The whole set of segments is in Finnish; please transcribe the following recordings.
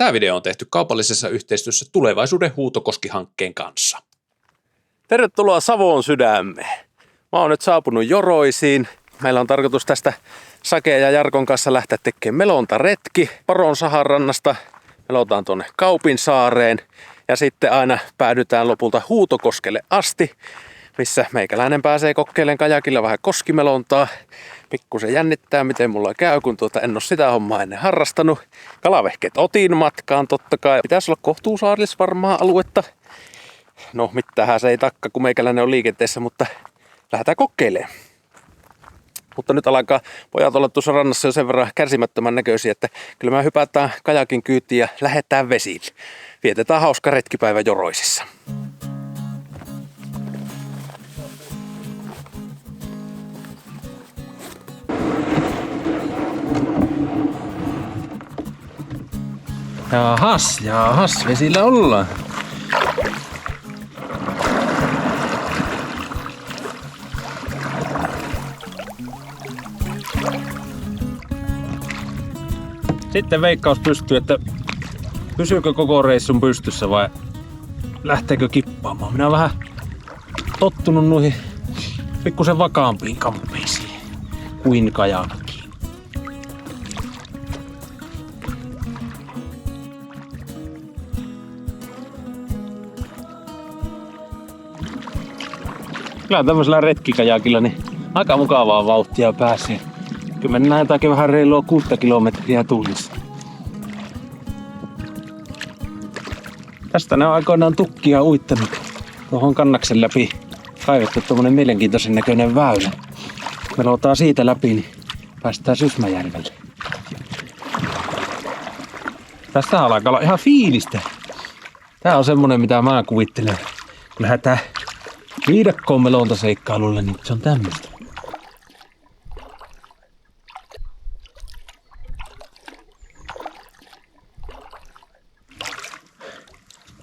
Tämä video on tehty kaupallisessa yhteistyössä Tulevaisuuden Huutokoski-hankkeen kanssa. Tervetuloa Savon sydämeen. Mä oon nyt saapunut Joroisiin. Meillä on tarkoitus tästä Sake ja Jarkon kanssa lähteä tekemään melontaretki Poronsahan rannasta. Melotaan tuonne Kaupinsaareen ja sitten aina päädytään lopulta Huutokoskelle asti, missä meikäläinen pääsee kokeilemaan kajakilla vähän koskimelontaa. Pikkusen jännittää, miten mulla käy, kun en ole sitä hommaa ennen harrastanut. Kalavehkeet otin matkaan totta kai. Pitäisi olla kohtuusaarillis varmaa aluetta. No, mitähän se ei takka, kun meikäläinen on liikenteessä, mutta lähdetään kokeilemaan. Mutta nyt alkaa pojat olla tuossa rannassa jo sen verran kärsimättömän näköisiä, että kyllä me hypätään kajakin kyytiin ja lähdetään vesille. Vietetään hauska retkipäivä Joroisissa. Jaahas, vesillä ollaan. Sitten veikkaus pystyy, että pysyykö koko reissun pystyssä vai lähteekö kippaamaan. Minä olen vähän tottunut noihin pikkusen vakaampiin kamppeisiin kuin kajakkiin. Kyllä tämmöisellä retkikajakilla niin aika mukavaa vauhtia pääsee. Kyllä mennään jotakin vähän reilua 6 kilometriä tunnissa. Tästä ne on aikoinaan tukkia uittanut. Tuohon kannaksen läpi kaivettu tommonen mielenkiintoisen näköinen väylä. Melotaan siitä läpi, niin päästään Sysmäjärvelle. Tästä alkaa olla ihan fiilistä. Tää on semmonen, mitä mä kuvittelen. Kun lähdetään viidakkoon melontaseikkailulle, niin se on tämmöistä.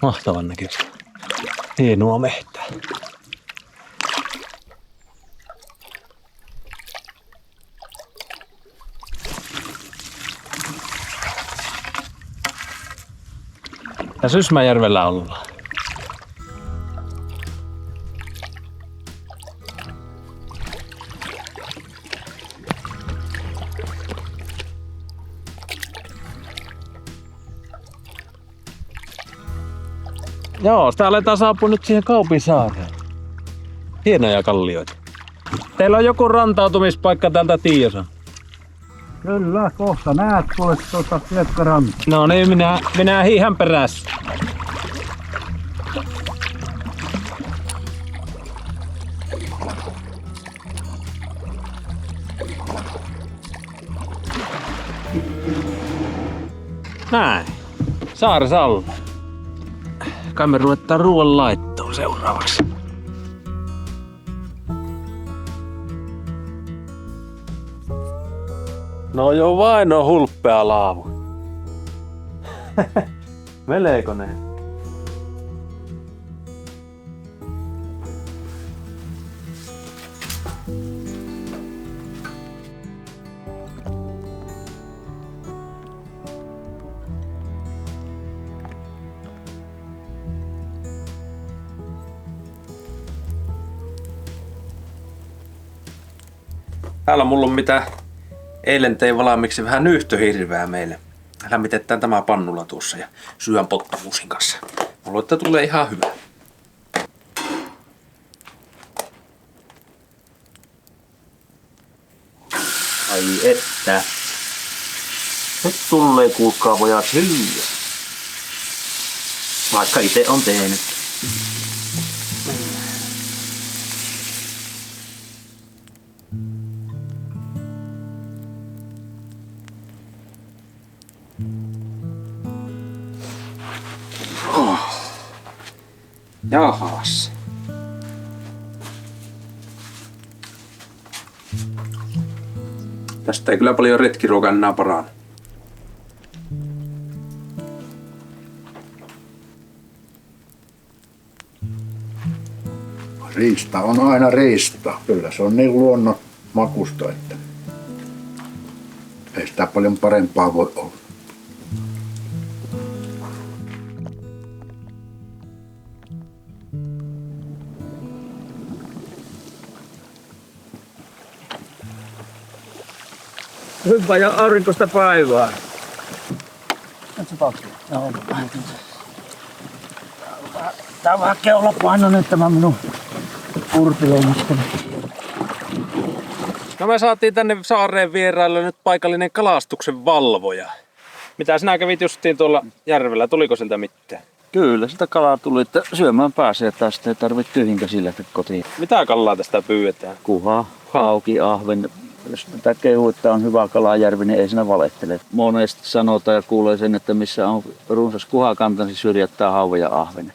Mahtavan näköistä. Hienoa mehtää. Ja Sysmäjärvellä ollaan. Joo, sitä aletaan saapua nyt siihen Kaupinsaareen. Hienoja kallioita. Teillä on joku rantautumispaikka täältä tiedossa. Kyllä, kohta näet tuosta Piekkaranta. No niin, minä hiihän perässä. Näin. Saarisalla. Kai me ruvetaan ruoan laittoon seuraavaksi. No joo vain on hulppea laavu. Melekonen. Täällä mulla on mitä eilen tein valmiiksi vähän nyyhtöhirveää meille. Lämmitetään tämä pannulla tuossa ja syön pottamuusin kanssa. Mulla että tulee ihan hyvä. Ai että. Nyt tulee kuulkaa pojat syödä. Vaikka itse on tehnyt. Jahas. Tästä ei kyllä paljon retkiruokaa enää parane. Riista on aina riista. Kyllä se on niin luonnon makusta, että ei sitä paljon parempaa voi olla. Hyvää ja aurinkoista päivää. Tää on vähän keulapainoinen tämä minun urpiloimistani. No me saatiin tänne saareen vieraille nyt paikallinen kalastuksen valvoja. Mitä sinä kävit justiin tuolla järvellä? Tuliko siltä mitään? Kyllä, sitä kalaa tuli, että syömään pääsee tästä ei tarvitse tyhjinkäsillä kotiin. Mitä kalaa tästä pyydetään? Kuha, hauki, ahven. Jos tätä kehuu, että on hyvä kalajärvi, niin ei siinä valehtele. Monesti sanotaan ja kuulee sen, että missä on runsas kuhakanta, niin syrjättää hauve ja ahven.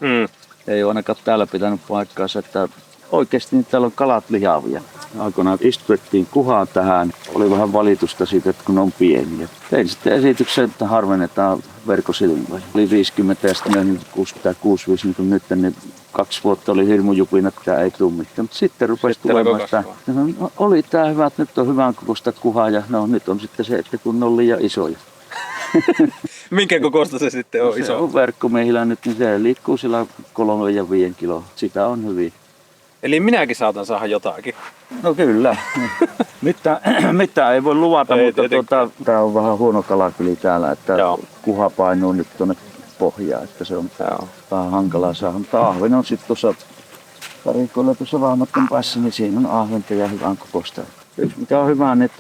Ei ole ainakaan täällä pitänyt paikkaansa, että oikeasti niin täällä on kalat lihavia. Aikoinaan istutettiin kuhaa tähän. Oli vähän valitusta siitä, että kun ne on pieniä. Tein sitten esityksen, että harvennetaan verkkosilmoja. Oli 50 ja sitten 65, niin kuin nyt, niin 2 vuotta oli hirmujupina, että tämä ei tule mitään. Mutta sitten rupesi tulemaan sitä. No, oli tämä hyvä, että nyt on hyvän kokoista kuhaa ja no, nyt on sitten se, että kun ne on liian isoja. Minkä kokoista se sitten on iso? Se on verkkomiehillä nyt, niin se liikkuu sillä 3 ja 5 kiloa. Sitä on hyvin. Eli minäkin saatan saada jotakin. No kyllä. Mitään ei voi luvata, Ei, mutta tää on vähän huono kalakeli täällä, että Joo. kuha painuu nyt tuonne pohjaan, että se on vähän hankalaa saada. Mutta ahven on sitten tuossa karikoilla tuossa vahmatton päässä, niin siinä on ahventa ja hyvän kokoista. Yksi mikä on hyvä, niin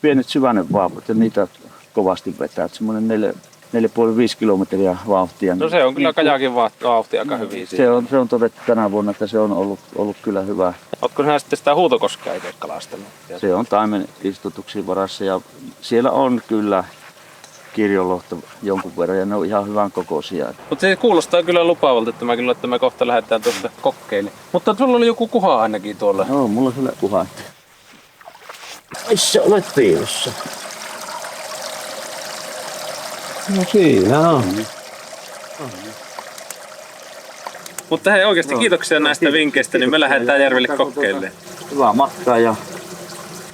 pienet syvännevaapat ja niitä kovasti vetää. Semmoinen 4,5 kilometriä vauhtia. No se on kyllä kajakin vauhti aika hyvin. Se on todettu tänä vuonna, että se on ollut kyllä hyvä. Ootko sinä sitten sitä huutokoskea itse kalastanut? Se on taimen istutuksen varassa ja siellä on kyllä kirjolohto jonkun verran ja ne on ihan hyvän kokoisia. Mutta se kuulostaa kyllä lupaavalta, että me kohta lähdetään tuosta kokkeille. Mutta sulla oli joku kuha ainakin tuolla. Joo, mulla on kyllä kuha. Missä olet piilossa? No siinä on. Mutta hei oikeasti kiitoksia näistä vinkkeistä, niin me lähdetään järvelle kokkeille. Hyvää matkaa ja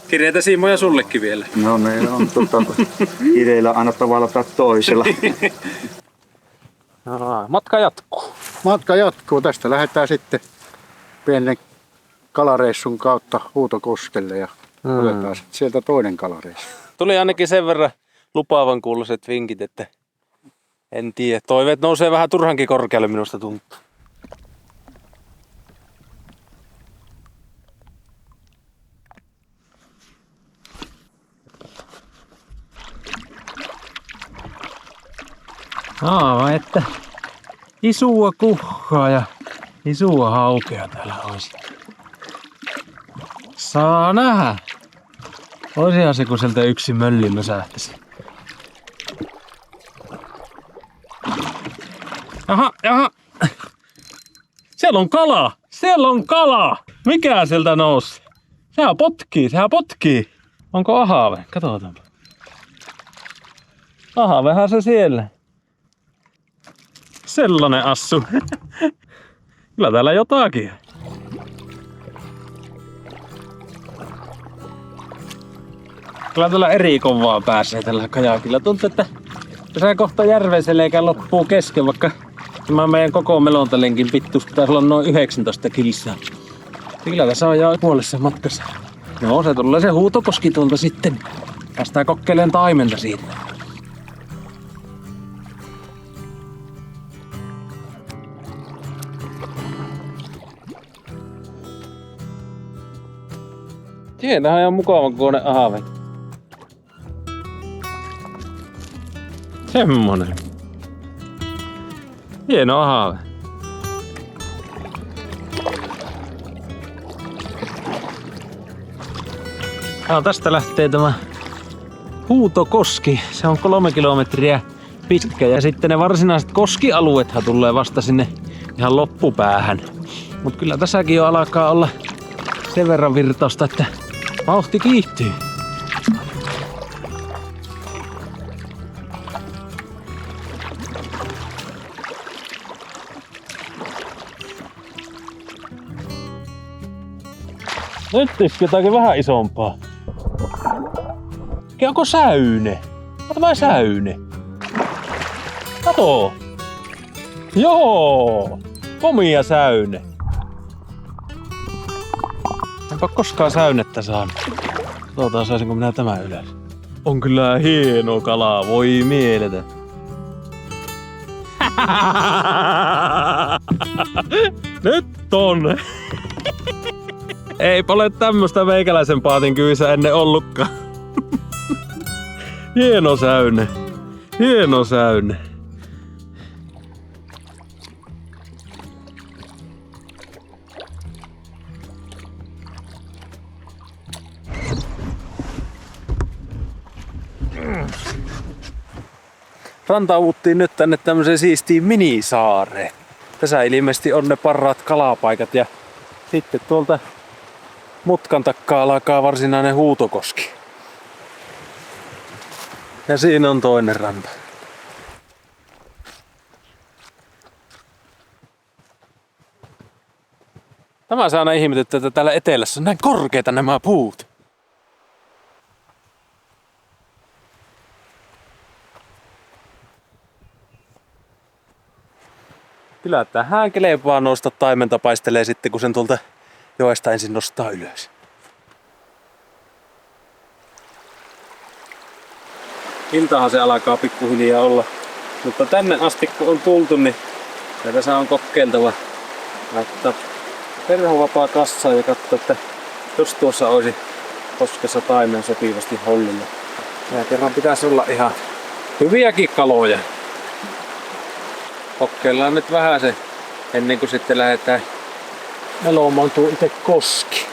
Kirjeitä siimoja sullekin vielä. no ne on kireillä aina tavalla tai toisella. Matka jatkuu. Matka jatkuu. Tästä lähdetään sitten pienen kalareissun kautta Huutokoskelle ja otetaan sitten sieltä toinen kalareissu. Tuli ainakin sen verran lupaavan kuuloiset vinkit, että en tiedä. Toiveet nousee vähän turhankin korkealle minusta tuntuu. Että isua kuhaa ja isua haukea täällä olisi. Saa nähdä. Olisihan se, kun sieltä yksi mölli mösähtäisi. Jaha. Siellä on kala! Siellä on kala! Mikä sieltä nousi? Sehän potkii. Onko ahave? Katsotaanpa. Ahavehän se siellä. Sellainen assu. Kyllä täällä jotakin. Kyllä täällä eri kovaa pääsee tällä kajakilla. Tuntuu, että tässä kohta järven selkä loppuu kesken, vaikka tämä meidän koko melontalenkin pittuus pitäisi olla noin 19 kilsaa. Kyllä tässä on jo puolessa matkassa. No se tulee se Huutokoski tuolta sitten. Päästään kokeilemaan taimenta siitä. Siinähän on ihan mukavan kokoinen ahve. Semmonen. Hieno ahve. Tästä lähtee tämä Huutokoski. Se on 3 kilometriä pitkä ja sitten ne varsinaiset koskialueethan tulee vasta sinne ihan loppupäähän. Mut kyllä tässäkin jo alkaa olla sen verran virtausta, että vauhti kiihtyy. Nyt iski jotakin vähän isompaa. Onko säyne? Kato vai säyne? Kato! Joo! Komia säyne. Enpä koskaan säynettä saanut. Katsotaan, saisinko minä tämän ylös. On kyllä hieno kala, voi mieletä. Nyt on! Eipä ole tämmöstä meikäläisen paatin kyvissä ennen ollutkaan. Hieno säyne. Hieno säyne. Rantauduttiin nyt tänne tämmöiseen siistiin minisaareen. Tässä ilmeisesti on ne parhaat kalapaikat ja sitten tuolta mutkan takkaa alkaa varsinainen Huutokoski. Ja siinä on toinen ranta. Tämä saa aina ihmetyttää, että täällä etelässä on näin korkeita nämä puut. Kyllä tähän kelepaa nousta taimenta paistelee sitten, kun sen tuolta joesta ensin nostaa ylös. Iltahan se alkaa pikkuhiljaa olla. Mutta tänne asti kun on tultu, niin tässä on kokeiltava laittaa perhovapaa kassaan ja katsoa, että jos tuossa olisi koskessa taimen sopivasti hollilla. Ja kerran pitäisi olla ihan hyviäkin kaloja. Kokeillaan nyt vähän se ennen kuin sitten lähdetään melomaan tuo itse koski.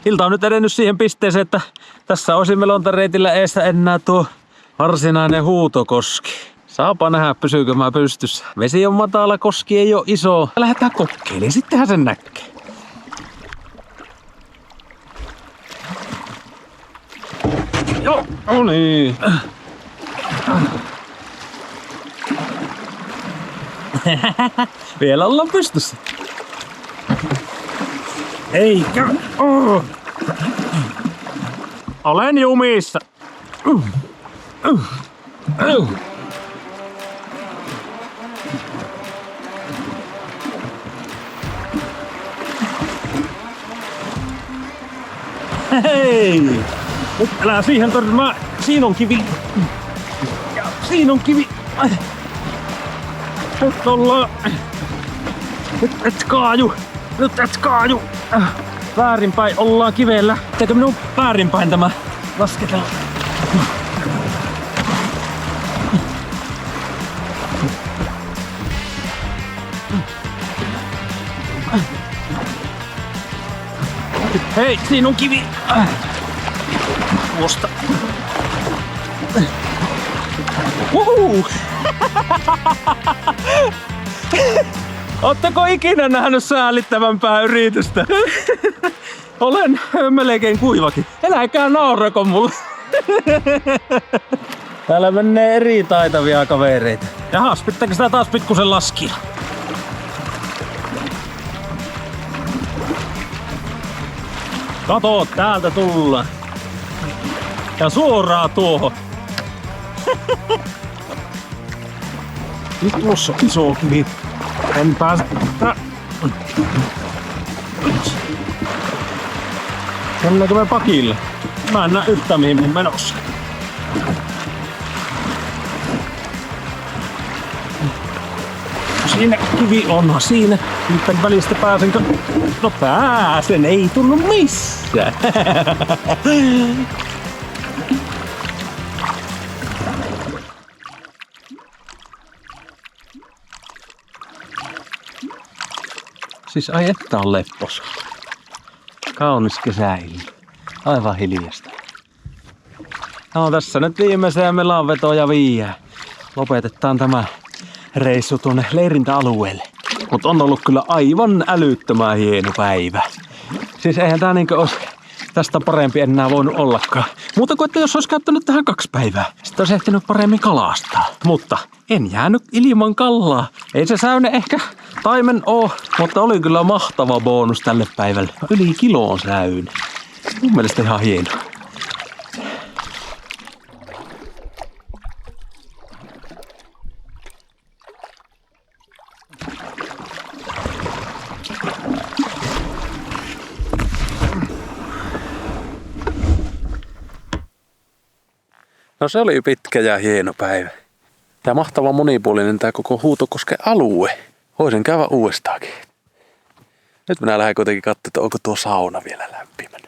Ilta on nyt edennyt siihen pisteeseen, että tässä olisi melontareitillä eessä enää tuo varsinainen Huutokoski. Saapa nähdä, pysyykö mä pystyssä. Vesi on matala, koski ei oo iso. Lähdetään kokeilemaan, sittenhän sen näkee. Joo, no niin. Vielä ollaan pystyssä. Eikä. Olen jumissa. Hei! Nyt älä siihen törmää. Siinä on kivi. Ja siinä on kivi. Nyt ollaan. Nyt et kaaju. Nyt et kaaju. Väärinpäin ollaan kivellä. Teekö minun väärinpäin tämä? Lasketaan. Hei, siinä on kivi. Tuosta. Ootteko ikinä nähnyt säällittävämpää yritystä? Olen melkein kuivakin. Eläkää naurako mulle. Täällä menee eri taitavia kavereita. Jahas, pitääkö sitä taas pikkusen laskia? Kato, täältä tullaan. Ja suoraan tuohon. Nyt tuossa on iso kivi. En pääse. Mennäänkö me pakille? Mä en näe yhtään mihin mun menossa. Siinä kivi onhan siinä. Nyt välistä pääsenkö? No pääsen, ei tunnu missään. Siis ai että on lepposa. Kaunis kesäilma. Aivan hiljasta. No tässä nyt viimeisiä melanvetoja viiää. Lopetetaan tämä reissu tuonne leirintäalueelle. Mut on ollut kyllä aivan älyttömän hieno päivä. Siis eihän tää niinkö olisi tästä parempi enää voinut ollakaan. Muuta kuin että jos olisi käyttänyt tähän 2 päivää, sitten olisi ehtinyt paremmin kalastaa. Mutta en jäänyt ilman kalaa. Ei se säyne ehkä taimen oo, mutta oli kyllä mahtava bonus tälle päivälle. Yli kiloon säyne. Mun mielestä ihan hieno. No se oli pitkä ja hieno päivä. Ja mahtava monipuolinen tää koko Huutokosken alue. Voisin käydä uudestaankin. Nyt minä lähden kuitenkin katsomaan, että onko tuo sauna vielä lämpimänä.